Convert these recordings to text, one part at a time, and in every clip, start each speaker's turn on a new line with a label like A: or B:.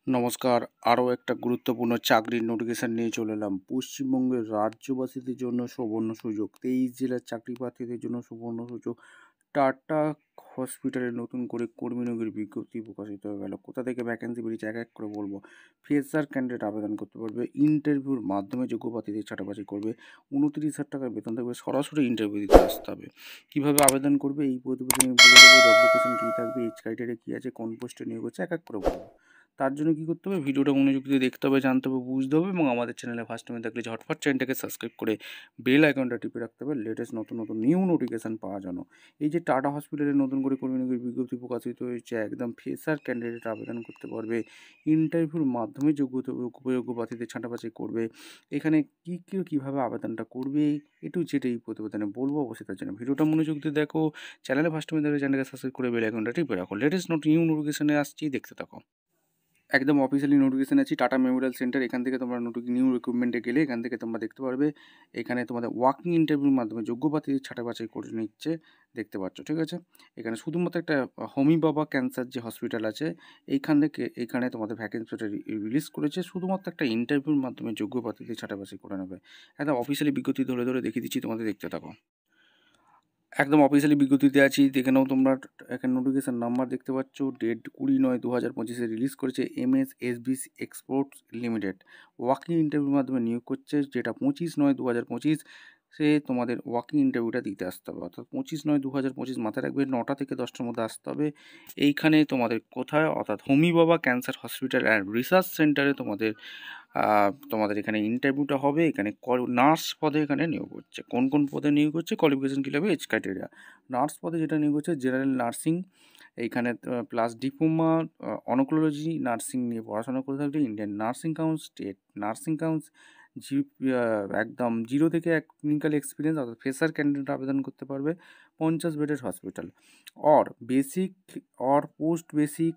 A: নমস্কার। আরও একটা গুরুত্বপূর্ণ চাকরির নোটিফিকেশন নিয়ে চলে এলাম। পশ্চিমবঙ্গের রাজ্যবাসীদের জন্য সুবর্ণ সুযোগ, 23 জেলার চাকরি প্রার্থীদের জন্য সুবর্ণ সুযোগ। টাটা হসপিটালে নতুন করে কর্মী নিয়োগের বিজ্ঞপ্তি প্রকাশিত হয়ে গেল। কোথা থেকে ভ্যাকেন্সি বেরিয়েছে এক এক করে বলবো। ফ্রেশার ক্যান্ডিডেট আবেদন করতে পারবে। ইন্টারভিউর মাধ্যমে যোগ্য প্রার্থীদের ছাঁটাবাছি করবে। 29,000 টাকার বেতন থাকবে। সরাসরি ইন্টারভিউ দিতে আসতে হবে। কীভাবে আবেদন করবে এই প্রতিবেদনে বলে দেবো। জব লোকেশন কী থাকবে, এজ ক্রাইটেরিয়া কী আছে, কোন পোস্টে নিয়োগ হচ্ছে এক এক করে বলবো। তার জন্য কী করতে হবে, ভিডিওটা মনোযোগ দিয়ে দেখতে হবে, জানতে হবে, বুঝতে হবে এবং আমাদের চ্যানেলে ফার্স্ট টাইমে থাকলে ঝটফট চ্যানেলটাকে সাবস্ক্রাইব করে বেল আইকনটা টিপে রাখতে হবে লেটেস্ট নতুন নতুন নিউ নোটিফিকেশান পাওয়ার জন্য। এই যে টাটা হসপিটালে নতুন করে কর্মী নিয়োগের বিজ্ঞপ্তি প্রকাশিত হয়েছে, একদম ফ্রেশার ক্যান্ডিডেট আবেদন করতে পারবে। ইন্টারভিউর মাধ্যমে যোগ্য প্রার্থীদের ছাঁটাবাছি করবে। এখানে কীভাবে আবেদনটা করবে একটু যেটা এই প্রতিবেদনে বলবো, অবশ্যই তার জন্য ভিডিওটা মনোযোগ দিয়ে দেখো। চ্যানেলে ফার্স্ট টাইমে থাকলে চ্যানেলকে সাবস্ক্রাইব করে বেল আইকনটা টিপে রাখো। লেটেস্ট নিউ নোটিফিকেশানে আসছি, দেখতে থাকো। একদম অফিসিয়ালি নোটিফিকেশন আছে টাটা মেমোরিয়াল সেন্টার। এখান থেকে তোমরা নিউ রিক্রুটমেন্টে গেলে এখান থেকে তোমরা দেখতে পারবে এখানে তোমাদের ওয়াকিং ইন্টারভিউর মাধ্যমে যোগ্য প্রার্থীদের ছাঁটাবাছাই করে নিচ্ছে, দেখতে পাচ্ছ, ঠিক আছে। এখানে শুধুমাত্র একটা হোমি বাবা ক্যান্সার যে হসপিটাল আছে এখানে তোমাদের ভ্যাকেন্সিটা রিলিজ করেছে, শুধুমাত্র একটা ইন্টারভিউর মাধ্যমে যোগ্য প্রার্থীদের ছাঁটাবাছাই করে নেবে। একদম অফিসিয়ালি বিজ্ঞপ্তি ধরে ধরে দেখিয়ে দিচ্ছি, তোমাদের দেখতে থাকো। একদম অফিসিয়ালি বিজ্ঞপ্তিতে আছি, দেখে নাও তোমরা। এখানে নোটিফিকেশান নাম্বার দেখতে পাচ্ছ, ডেট 20/9/2025 রিলিজ করেছে MSSBC এক্সপোর্টস লিমিটেড। ওয়াকিং ইন্টারভিউর মাধ্যমে নিয়োগ করছে, যেটা 25/9/2025 সে তোমাদের ওয়াকিং ইন্টারভিউটা দিতে আসতে হবে। অর্থাৎ 25/9/2025 মাথায় রাখবে, 9টা থেকে 10টার মধ্যে আসতে হবে। এইখানে তোমাদের কোথায়, অর্থাৎ হোমি Bhabha cancer hospital and research সেন্টারে তোমাদের এখানে ইন্টারভিউটা হবে। এখানে নার্স পদে এখানে নিয়োগ হচ্ছে। কোন কোন পদে নিয়োগ হচ্ছে, কোয়ালিফিকেশান কী লাগবে, এজ ক্রাইটেরিয়া। নার্স পদে যেটা নিয়োগ হচ্ছে জেনারেল নার্সিং, এইখানে প্লাস ডিপ্লোমা অনকোলজি নার্সিং নিয়ে পড়াশোনা করে থাকবে। Indian nursing council, state nursing council, একদম 0 থেকে 1 ক্লিনিক্যাল এক্সপিরিয়েন্স, অর্থাৎ ফ্রেশার ক্যান্ডিডেট আবেদন করতে পারবে। 50 বেডের hospital basic post basic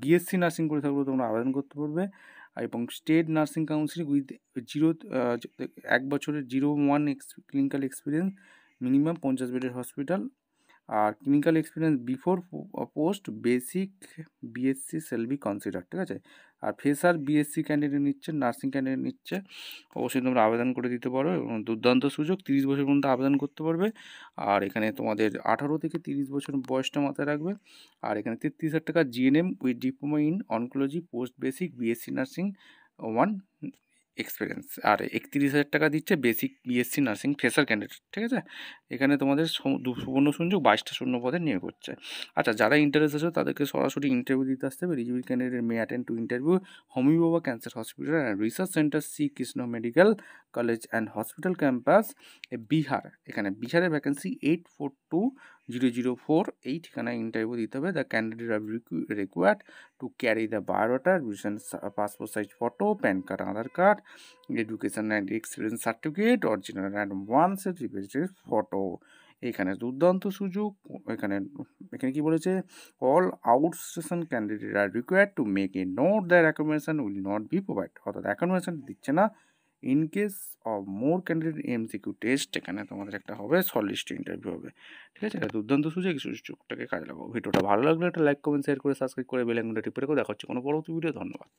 A: BSc nursing করে থাকলেও তোমরা আবেদন করতে পারবে। এবং স্টেট নার্সিং কাউন্সিল উইথ 1 বছরের 01 ক্লিনিক্যাল এক্সপিরিয়েন্স, মিনিমাম 50 বেডের হসপিটাল। আর clinical experience before post basic BSc shall be consider, ঠিক আছে। আর ফ্রেশার BSc ক্যান্ডিডেট নিচ্ছে, নার্সিং ক্যান্ডিডেট নিচ্ছে, অবশ্যই তোমরা আবেদন করে দিতে পারো। এবং দুর্দান্ত সুযোগ, 30 বছর পর্যন্ত আবেদন করতে পারবে। আর এখানে তোমাদের 18 থেকে 30 বছর বয়সটা মাথায় রাখবে। আর এখানে 33,000 টাকা GNM with diploma in oncology post basic BSc nursing 1 experience. আর 31,000 টাকা দিচ্ছে basic BSc nursing fresher candidate, ঠিক আছে। এখানে তোমাদের সুবর্ণ সুযোগ, 22টা শূন্য পদে নিয়োগ হচ্ছে। আচ্ছা, যারা ইন্টারেস্ট আছে তাদেরকে সরাসরি ইন্টারভিউ দিতে আসতে হবে। Eligible candidate may attend to interview Homi Bhabha cancer hospital and research centre Sri Krishna medical college and hospital campus Bihar. এখানে বিহারের ভ্যাকেন্সি 842004, এই ঠিকানায় ইন্টারভিউ দিতে হবে। The candidate are required to carry the biodata, recent passport size photo, PAN card, Aadhaar card, education and experience certificate, original and 1 set representative photo. এখানে দুর্দান্ত সুযোগ। এখানে কি বলেছে, all outstation candidate are required to make a note there accommodation will not be provide, অর্থাৎ accommodation দিচ্ছে না। In case of more candidate MCQ test, এখানে তোমাদের একটা হবে, শর্ট লিস্ট ইন্টারভিউ হবে, ঠিক আছে। এটা দুর্দান্ত সুযোগ, এই সুযোগটাকে কাজে লাগাও। ভিডিওটা ভালো লাগলে একটা লাইক, কমেন্ট, শেয়ার করে সাবস্ক্রাইব করে বেল আইকনটা টিপে রেখো। দেখা হচ্ছে কোনো পরবর্তী ভিডিও। ধন্যবাদ।